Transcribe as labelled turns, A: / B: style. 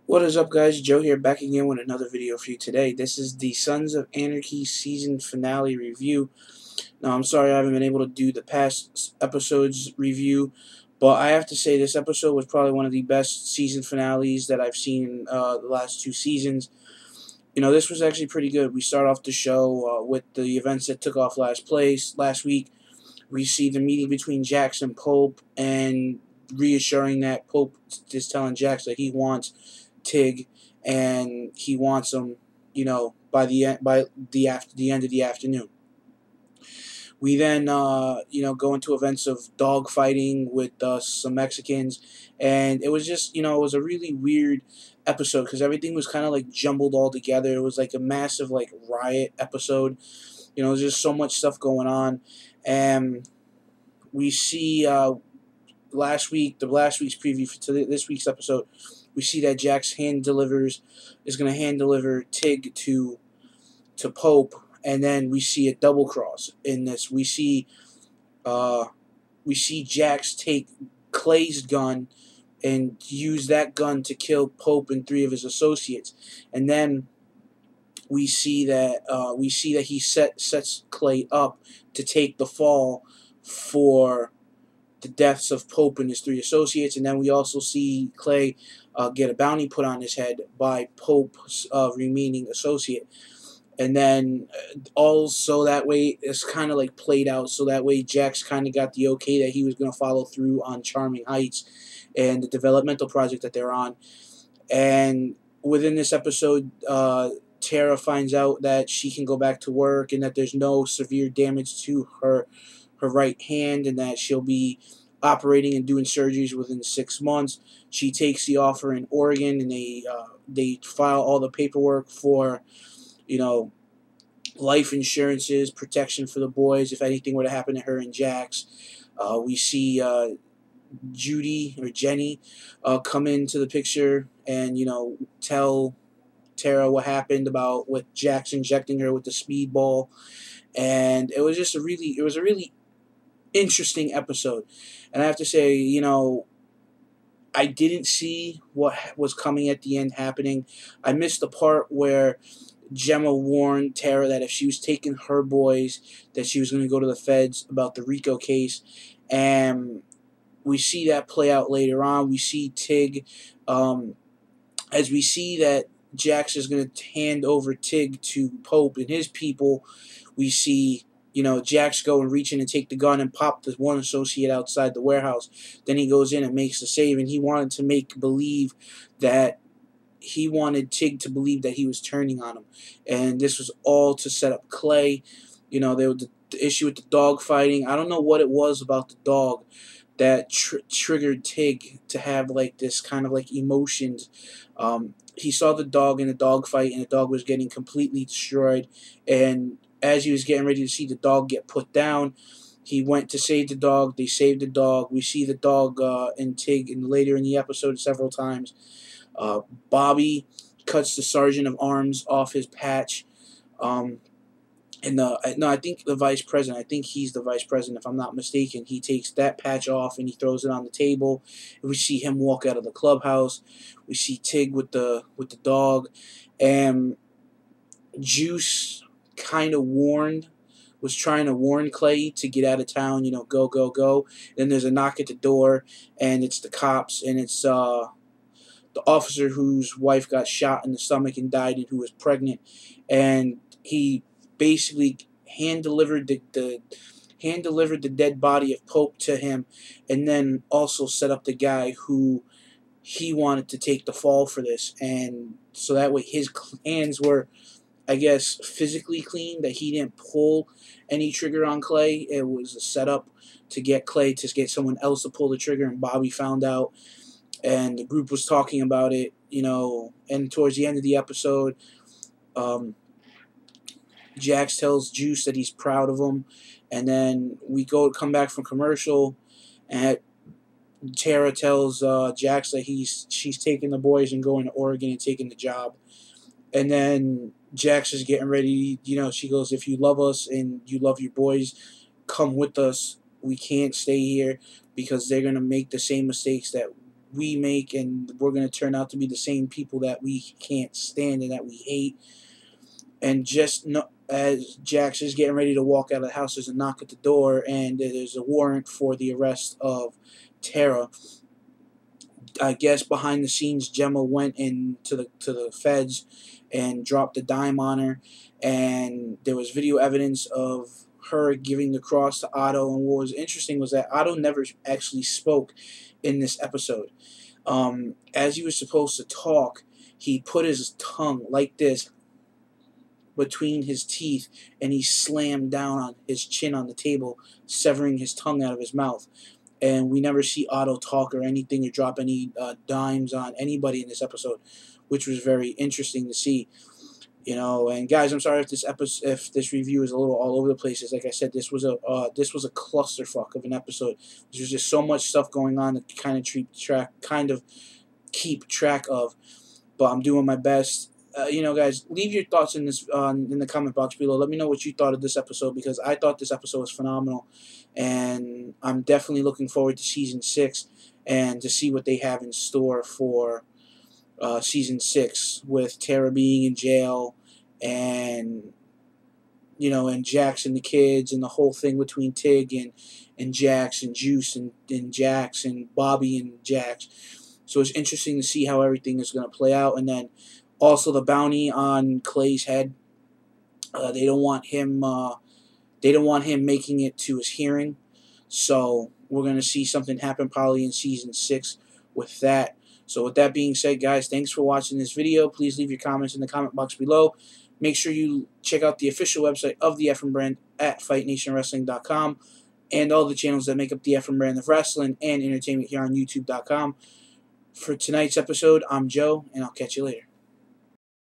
A: What is up, guys? Joe here, back again with another video for you today. This is the Sons of Anarchy season finale review. Now, I'm sorry I haven't been able to do the past episodes review, but I have to say this episode was probably one of the best season finales that I've seen in the last two seasons. You know, this was actually pretty good. We start off the show with the events that took off last week. We see the meeting between Jax and Pope, and reassuring that Pope is telling Jax that he wants Tig, and he wants him, by the end of the afternoon. We then, go into events of dog fighting with some Mexicans, and it was just, it was a really weird episode because everything was kind of like jumbled all together. It was like a massive like riot episode. There's just so much stuff going on, and we see the last week's preview for this week's episode. We see that Jax is going to hand deliver Tig to Pope, and then we see a double cross in this. We see Jax take Clay's gun and use that gun to kill Pope and three of his associates, and then we see that he sets Clay up to take the fall for the deaths of Pope and his three associates, and then we also see Clay get a bounty put on his head by Pope's remaining associate. And then also that way it's kind of like played out, so that way Jax kind of got the okay that he was going to follow through on Charming Heights and the developmental project that they're on. And within this episode, Tara finds out that she can go back to work and that there's no severe damage to her right hand, and that she'll be operating and doing surgeries within 6 months. She takes the offer in Oregon, and they file all the paperwork for, life insurances, protection for the boys if anything were to happen to her and Jax. We see Judy or Jenny come into the picture and tell Tara what happened about with Jax injecting her with the speedball. And it was just a really interesting episode. And I have to say, I didn't see what was coming at the end happening. I missed the part where Gemma warned Tara that if she was taking her boys, that she was going to go to the feds about the Rico case. And we see that play out later on. We see Tig, as we see that Jax is going to hand over Tig to Pope and his people. We see Jax go and reach in and take the gun and pop the one associate outside the warehouse. Then he goes in and makes the save, and he wanted to make believe that he wanted Tig to believe that he was turning on him. And this was all to set up Clay. There was the issue with the dog fighting. I don't know what it was about the dog that triggered Tig to have like this kind of like emotions. He saw the dog in a dog fight, and the dog was getting completely destroyed, and as he was getting ready to see the dog get put down, he went to save the dog. They saved the dog. We see the dog and Tig later in the episode several times. Bobby cuts the sergeant of arms off his patch. I think the vice president, I think he's the vice president if I'm not mistaken, he takes that patch off and he throws it on the table. We see him walk out of the clubhouse. We see Tig with the dog, and Juice kind of was trying to warn Clay to get out of town, go, go, go. Then there's a knock at the door, and it's the cops, and it's the officer whose wife got shot in the stomach and died, and who was pregnant. And he basically hand delivered the dead body of Pope to him, and then also set up the guy who he wanted to take the fall for this, and so that way his hands were, I guess, physically clean, that he didn't pull any trigger on Clay. It was a setup to get Clay to get someone else to pull the trigger, and Bobby found out, and the group was talking about it, and towards the end of the episode, Jax tells Juice that he's proud of him, and then we come back from commercial, and Tara tells Jax that she's taking the boys and going to Oregon and taking the job. And then Jax is getting ready, she goes, if you love us and you love your boys, come with us. We can't stay here because they're going to make the same mistakes that we make, and we're going to turn out to be the same people that we can't stand and that we hate. And just no, as Jax is getting ready to walk out of the house, there's a knock at the door, and there's a warrant for the arrest of Tara. I guess behind the scenes, Gemma went into the feds and dropped a dime on her, and there was video evidence of her giving the cross to Otto. And what was interesting was that Otto never actually spoke in this episode. As he was supposed to talk, he put his tongue like this between his teeth, and he slammed down on his chin on the table, severing his tongue out of his mouth. And we never see Otto talk or anything or drop any dimes on anybody in this episode, which was very interesting to see. You know, and guys, I'm sorry if this review is a little all over the place. As like I said, this was a clusterfuck of an episode. There's just so much stuff going on to kind of keep track of. But I'm doing my best. You know, guys, leave your thoughts in the comment box below. Let me know what you thought of this episode, because I thought this episode was phenomenal, and I'm definitely looking forward to season 6 and to see what they have in store for season 6, with Tara being in jail, and you know, and Jax and the kids, and the whole thing between Tig and Jax, and Juice and Jax, and Bobby and Jax. So it's interesting to see how everything is going to play out. And then also the bounty on Clay's head. They don't want him. They don't want him making it to his hearing. So we're going to see something happen probably in season 6 with that. So with that being said, guys, thanks for watching this video. Please leave your comments in the comment box below. Make sure you check out the official website of the Ephraim brand at FightNationWrestling.com, and all the channels that make up the Ephraim brand of wrestling and entertainment here on YouTube.com. For tonight's episode, I'm Joe, and I'll catch you later.